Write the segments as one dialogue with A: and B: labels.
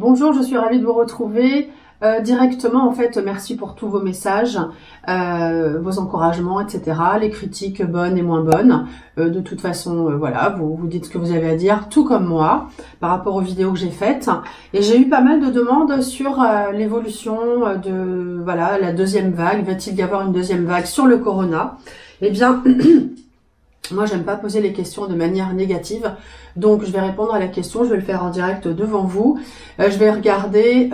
A: Bonjour, je suis ravie de vous retrouver directement. En fait, merci pour tous vos messages, vos encouragements, etc. Les critiques bonnes et moins bonnes. De toute façon, voilà, vous dites ce que vous avez à dire, tout comme moi, par rapport aux vidéos que j'ai faites. Et j'ai eu pas mal de demandes sur l'évolution de voilà la deuxième vague. Va-t-il y avoir une deuxième vague sur le corona? Eh bien, moi, j'aime pas poser les questions de manière négative, donc je vais répondre à la question, je vais le faire en direct devant vous. Je vais regarder,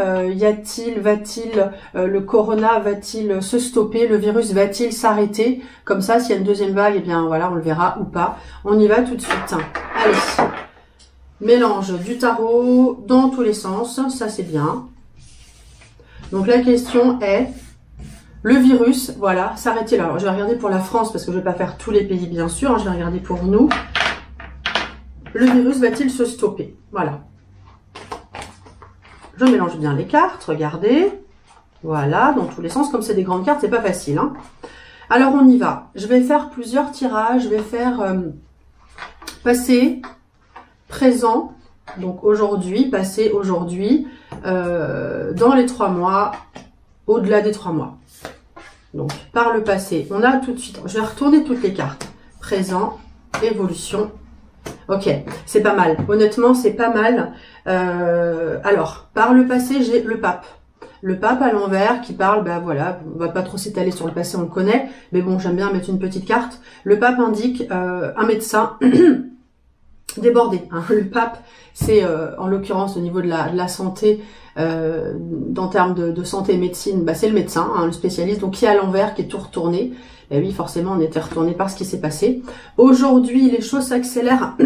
A: le corona va-t-il se stopper, le virus va-t-il s'arrêter? Comme ça, s'il y a une deuxième vague, eh bien voilà, on le verra ou pas. On y va tout de suite. Allez, mélange du tarot dans tous les sens, ça c'est bien. Donc la question est... Le virus, voilà, s'arrête-t-il? Alors, je vais regarder pour la France, parce que je ne vais pas faire tous les pays, bien sûr. Hein, je vais regarder pour nous. Le virus va-t-il se stopper? Voilà. Je mélange bien les cartes, regardez. Voilà, dans tous les sens. Comme c'est des grandes cartes, c'est pas facile. Hein. Alors, on y va. Je vais faire plusieurs tirages. Je vais faire passé, présent, donc aujourd'hui, passé, aujourd'hui, dans les 3 mois, au-delà des 3 mois. Donc, par le passé, on a tout de suite... Je vais retourner toutes les cartes. Présent, évolution. Ok, c'est pas mal. Honnêtement, c'est pas mal. Alors, par le passé, j'ai le pape. Le pape à l'envers qui parle, ben voilà, on va pas trop s'étaler sur le passé, on le connaît. Mais bon, j'aime bien mettre une petite carte. Le pape indique un médecin débordé. Hein. Le pape, c'est en l'occurrence au niveau de la santé... en termes de santé et médecine, bah, c'est le médecin, hein, le spécialiste, donc qui est à l'envers, qui est tout retourné. Et oui, forcément, on était retourné par ce qui s'est passé. Aujourd'hui, les choses s'accélèrent.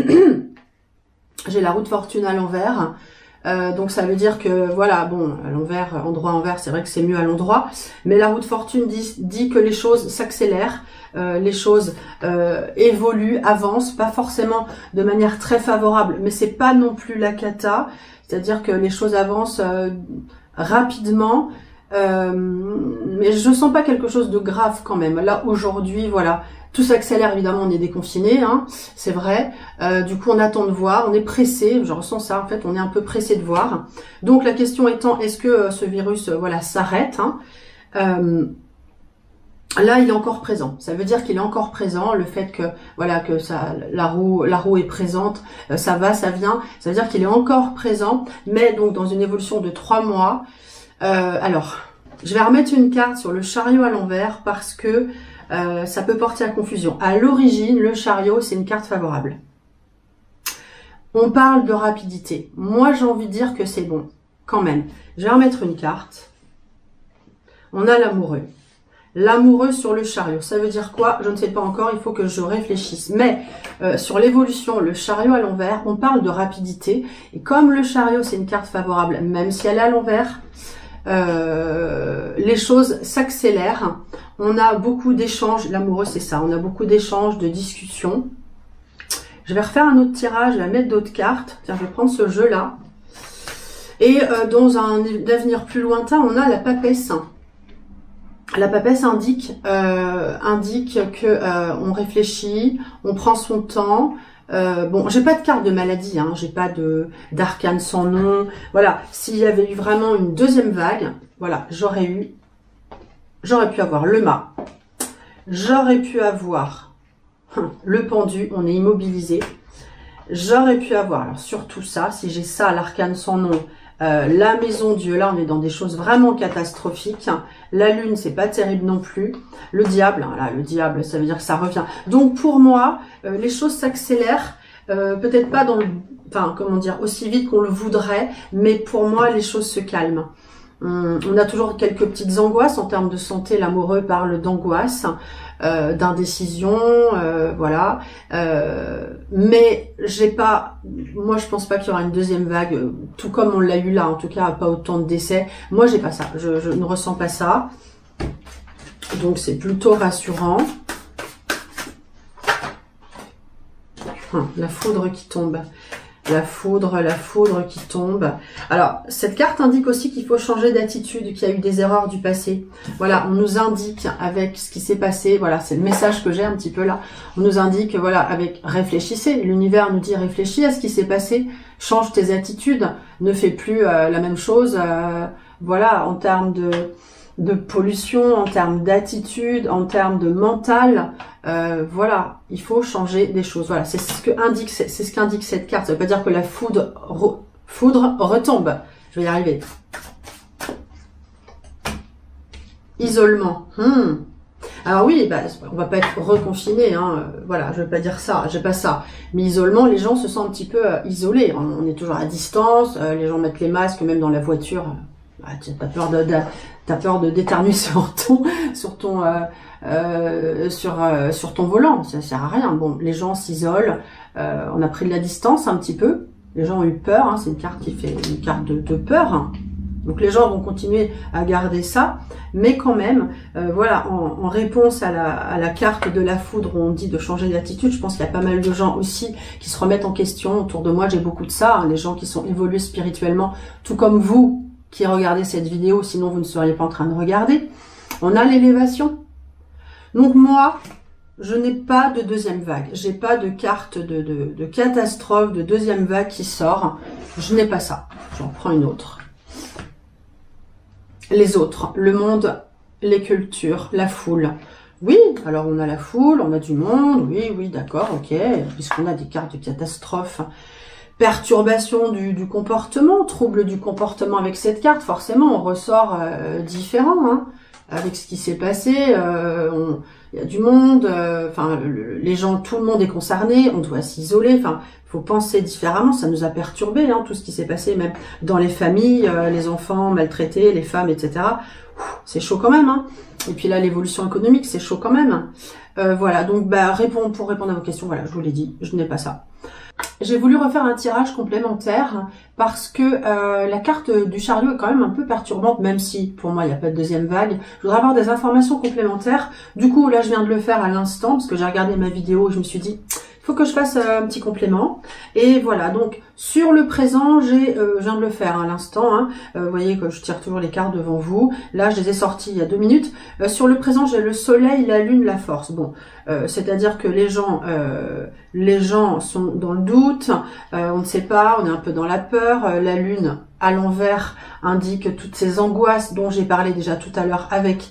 A: J'ai la roue de fortune à l'envers. Donc ça veut dire que, voilà, bon, à l'envers, endroit envers, c'est vrai que c'est mieux à l'endroit. Mais la roue de fortune dit que les choses s'accélèrent. Les choses évoluent, avancent, pas forcément de manière très favorable, mais c'est pas non plus la cata. C'est-à-dire que les choses avancent rapidement, mais je sens pas quelque chose de grave quand même. Là, aujourd'hui, voilà, tout s'accélère, évidemment, on est déconfiné, hein, c'est vrai. Du coup, on attend de voir, on est pressé, je ressens ça, en fait, on est un peu pressé de voir. Donc, la question étant, est-ce que ce virus, voilà, s'arrête, hein, là, il est encore présent. Ça veut dire qu'il est encore présent. Le fait que, voilà, que ça, la roue est présente, ça va, ça vient. Ça veut dire qu'il est encore présent, mais donc dans une évolution de 3 mois. Alors, je vais remettre une carte sur le chariot à l'envers parce que ça peut porter à confusion. À l'origine, le chariot, c'est une carte favorable. On parle de rapidité. Moi, j'ai envie de dire que c'est bon, quand même. Je vais remettre une carte. On a l'amoureux. L'amoureux sur le chariot, ça veut dire quoi? Je ne sais pas encore, il faut que je réfléchisse. Mais sur l'évolution, le chariot à l'envers, on parle de rapidité. Et comme le chariot, c'est une carte favorable, même si elle est à l'envers, les choses s'accélèrent. On a beaucoup d'échanges, l'amoureux c'est ça, on a beaucoup d'échanges, de discussions. Je vais refaire un autre tirage, je vais mettre d'autres cartes. Tiens, je vais prendre ce jeu-là. Et dans un avenir plus lointain, on a la papesse. La papesse indique que on réfléchit, on prend son temps. Bon, j'ai pas de carte de maladie, hein, j'ai pas d'arcane sans nom. Voilà, s'il y avait eu vraiment une deuxième vague, voilà, j'aurais pu avoir le mât, j'aurais pu avoir le pendu, on est immobilisé. J'aurais pu avoir, alors surtout ça, si j'ai ça, l'arcane sans nom. La maison Dieu, là on est dans des choses vraiment catastrophiques. La lune, c'est pas terrible non plus. Le diable, là, le diable, ça veut dire que ça revient. Donc pour moi, les choses s'accélèrent, peut-être pas dans le, enfin comment dire, aussi vite qu'on le voudrait, mais pour moi les choses se calment. On a toujours quelques petites angoisses en termes de santé. L'amoureux parle d'angoisse, d'indécision, voilà. Mais j'ai pas, moi je pense pas qu'il y aura une deuxième vague, tout comme on l'a eu là, en tout cas pas autant de décès. Moi j'ai pas ça, je ne ressens pas ça. Donc c'est plutôt rassurant. La foudre qui tombe. La foudre qui tombe. Alors, cette carte indique aussi qu'il faut changer d'attitude, qu'il y a eu des erreurs du passé. Voilà, on nous indique avec ce qui s'est passé, voilà, c'est le message que j'ai un petit peu là. On nous indique, voilà, avec réfléchissez. L'univers nous dit réfléchis à ce qui s'est passé, change tes attitudes, ne fais plus la même chose, voilà, en termes de pollution, en termes d'attitude, en termes de mental, voilà, il faut changer des choses. Voilà, c'est ce qu'indique cette carte. Ça veut pas dire que la foudre retombe. Je vais y arriver. Isolement. Alors oui, bah, on va pas être reconfiné, hein. Voilà, je vais pas dire ça, j'ai pas ça. Mais isolement, les gens se sentent un petit peu isolés. On est toujours à distance, les gens mettent les masques, même dans la voiture. T'as peur de d'éternuer sur ton volant, ça sert à rien. Bon, les gens s'isolent, on a pris de la distance un petit peu. Les gens ont eu peur, hein. C'est une carte qui fait une carte de peur. Hein. Donc les gens vont continuer à garder ça, mais quand même, voilà, en réponse à la carte de la foudre où on dit de changer d'attitude, je pense qu'il y a pas mal de gens aussi qui se remettent en question. Autour de moi, j'ai beaucoup de ça, hein, les gens qui sont évolués spirituellement, tout comme vous qui regardez cette vidéo, sinon vous ne seriez pas en train de regarder. On a l'élévation. Donc moi, je n'ai pas de deuxième vague. J'ai pas de carte de catastrophe, de deuxième vague qui sort. Je n'ai pas ça. J'en prends une autre. Les autres, le monde, les cultures, la foule. Oui, alors on a la foule, on a du monde, oui, d'accord, ok, puisqu'on a des cartes de catastrophe. Perturbation du comportement, trouble du comportement avec cette carte, forcément, on ressort différent, hein, avec ce qui s'est passé, il y a du monde, enfin, les gens, tout le monde est concerné, on doit s'isoler, enfin, il faut penser différemment, ça nous a perturbé, hein, tout ce qui s'est passé, même dans les familles, les enfants maltraités, les femmes, etc. C'est chaud quand même, hein. Et puis là, l'évolution économique, c'est chaud quand même. Voilà, donc bah, pour répondre à vos questions, voilà, je vous l'ai dit, je n'ai pas ça. J'ai voulu refaire un tirage complémentaire parce que la carte du chariot est quand même un peu perturbante, même si pour moi il n'y a pas de deuxième vague. Je voudrais avoir des informations complémentaires. Du coup, là je viens de le faire à l'instant parce que j'ai regardé ma vidéo et je me suis dit il faut que je fasse un petit complément. Et voilà, donc sur le présent, je viens de le faire à l'instant. Hein. Vous voyez que je tire toujours les cartes devant vous. Là, je les ai sorties il y a 2 minutes. Sur le présent, j'ai le soleil, la lune, la force. Bon, c'est-à-dire que les gens sont dans le doute, on ne sait pas, on est un peu dans la peur. La lune à l'envers indique toutes ces angoisses dont j'ai parlé déjà tout à l'heure avec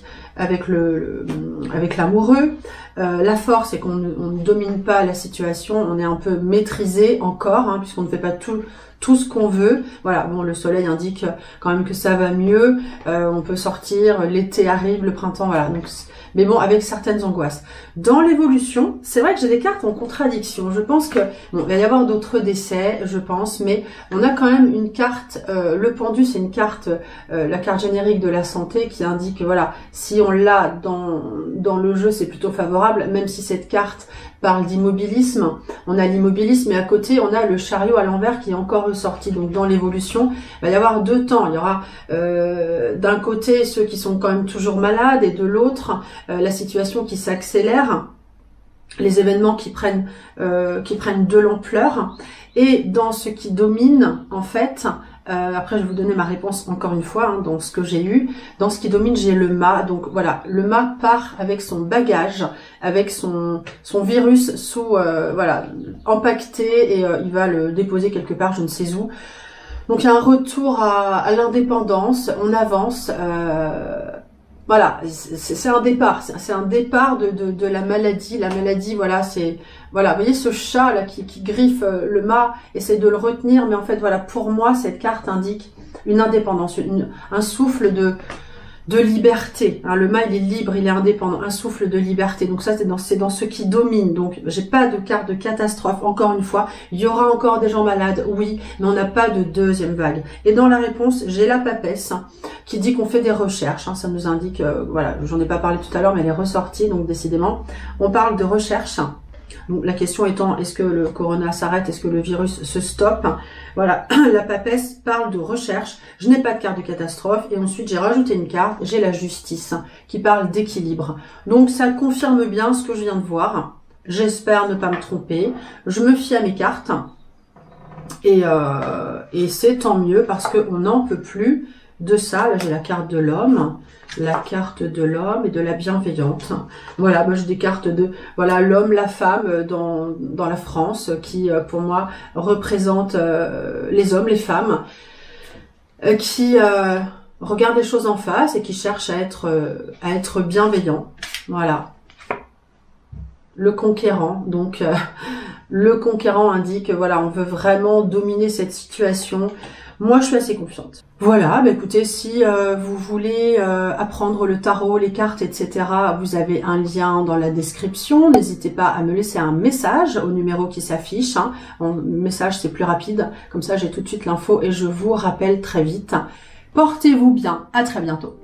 A: l'amoureux. La force, c'est qu'on ne domine pas la situation, on est un peu maîtrisé encore, hein, puisqu'on ne fait pas tout ce qu'on veut. Voilà, bon, le soleil indique quand même que ça va mieux, on peut sortir, l'été arrive, le printemps, voilà. Donc, mais bon, avec certaines angoisses. Dans l'évolution, c'est vrai que j'ai des cartes en contradiction. Je pense que bon, il va y avoir d'autres décès, je pense, mais on a quand même une carte. Le pendu, c'est une carte, la carte générique de la santé qui indique, voilà, si on l'a dans le jeu, c'est plutôt favorable, même si cette carte parle d'immobilisme. On a l'immobilisme et à côté, on a le chariot à l'envers qui est encore ressorti. Donc dans l'évolution, il va y avoir 2 temps. Il y aura d'un côté ceux qui sont quand même toujours malades et de l'autre la situation qui s'accélère, les événements qui prennent de l'ampleur. Et dans ce qui domine, en fait, après je vais vous donner ma réponse encore une fois, hein, dans ce que j'ai eu. Dans ce qui domine, j'ai le mât. Donc voilà, le mât part avec son bagage, avec son virus voilà, empaqueté et il va le déposer quelque part, je ne sais où. Donc il y a un retour à l'indépendance, on avance. Voilà, c'est un départ, c'est un départ de la maladie. La maladie, voilà, c'est, voilà, vous voyez ce chat là qui griffe le mât, essaie de le retenir, mais en fait, voilà, pour moi, cette carte indique une indépendance, un souffle de liberté. Hein, le mât, il est libre, il est indépendant, un souffle de liberté. Donc ça, c'est dans ce qui domine. Donc, j'ai pas de carte de catastrophe, encore une fois. Il y aura encore des gens malades, oui, mais on n'a pas de deuxième vague. Et dans la réponse, j'ai la papesse qui dit qu'on fait des recherches. Hein, ça nous indique, voilà, j'en ai pas parlé tout à l'heure, mais elle est ressortie, donc décidément, on parle de recherche. Donc, la question étant, est-ce que le corona s'arrête? Est-ce que le virus se stoppe? Voilà, la papesse parle de recherche. Je n'ai pas de carte de catastrophe. Et ensuite, j'ai rajouté une carte. J'ai la justice qui parle d'équilibre. Donc, ça confirme bien ce que je viens de voir. J'espère ne pas me tromper. Je me fie à mes cartes. Et c'est tant mieux parce qu'on n'en peut plus de ça. Là, j'ai la carte de l'homme, la carte de l'homme et de la bienveillante. Voilà, moi j'ai des cartes de voilà l'homme, la femme dans la France qui pour moi représente les hommes, les femmes qui regardent les choses en face et qui cherchent à être bienveillants. Voilà. Le conquérant, donc le conquérant indique voilà, on veut vraiment dominer cette situation. Moi, je suis assez confiante. Voilà, bah écoutez, si vous voulez apprendre le tarot, les cartes, etc., vous avez un lien dans la description. N'hésitez pas à me laisser un message au numéro qui s'affiche. Hein. Un message, c'est plus rapide. Comme ça, j'ai tout de suite l'info et je vous rappelle très vite. Portez-vous bien. À très bientôt.